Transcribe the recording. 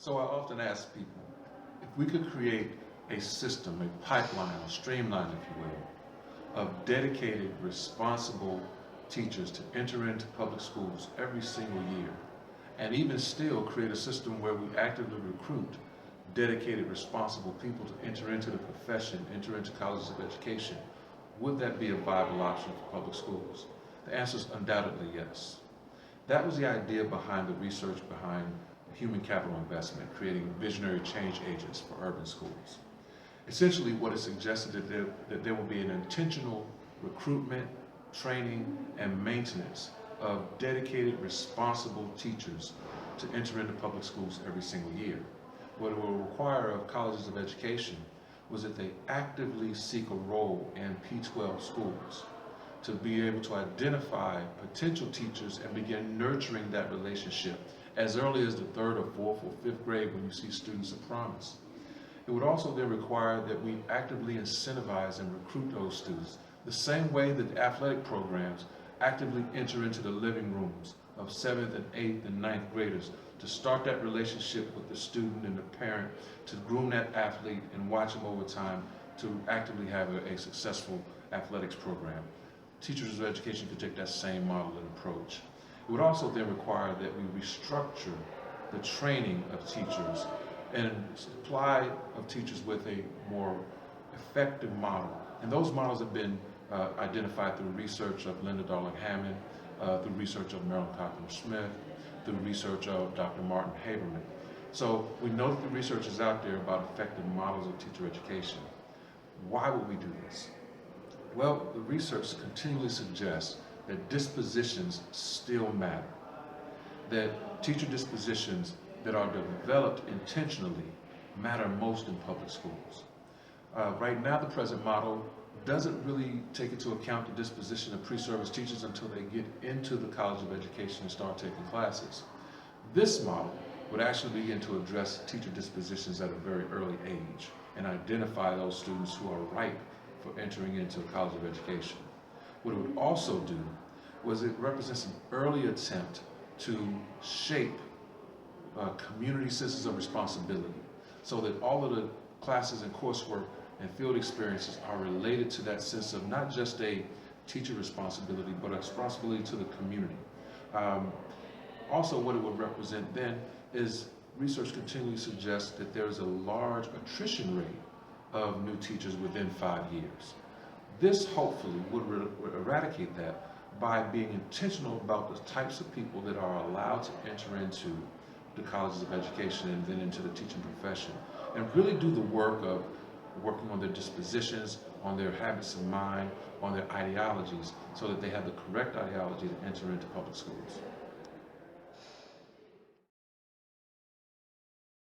So I often ask people, if we could create a system, a pipeline, a streamline, if you will, of dedicated, responsible teachers to enter into public schools every single year, and even still create a system where we actively recruit dedicated, responsible people to enter into the profession, enter into colleges of education, would that be a viable option for public schools? The answer is undoubtedly yes. That was the idea behind the research behind human capital investment, creating visionary change agents for urban schools. Essentially, what it suggested that there will be an intentional recruitment, training, and maintenance of dedicated, responsible teachers to enter into public schools every single year. What it will require of colleges of education was that they actively seek a role in P-12 schools to be able to identify potential teachers and begin nurturing that relationship as early as the 3rd or 4th or 5th grade when you see students of promise. It would also then require that we actively incentivize and recruit those students the same way that athletic programs actively enter into the living rooms of 7th and 8th and 9th graders to start that relationship with the student and the parent, to groom that athlete and watch him over time to actively have a successful athletics program. Teachers of education could take that same model and approach. It would also then require that we restructure the training of teachers and supply of teachers with a more effective model. And those models have been identified through research of Linda Darling-Hammond, through research of Marilyn Cochran-Smith, through research of Dr. Martin Haberman. So we know that the research is out there about effective models of teacher education. Why would we do this? Well, the research continually suggests that dispositions still matter, that teacher dispositions that are developed intentionally matter most in public schools. Right now, the present model doesn't really take into account the disposition of pre-service teachers until they get into the College of Education and start taking classes. This model would actually begin to address teacher dispositions at a very early age and identify those students who are ripe for entering into a College of Education. What it would also do was it represents an early attempt to shape community senses of responsibility so that all of the classes and coursework and field experiences are related to that sense of not just a teacher responsibility, but a responsibility to the community. Also, what it would represent then is research continually suggests that there is a large attrition rate of new teachers within 5 years. This hopefully would eradicate that by being intentional about the types of people that are allowed to enter into the colleges of education and then into the teaching profession, and really do the work of working on their dispositions, on their habits of mind, on their ideologies, so that they have the correct ideology to enter into public schools.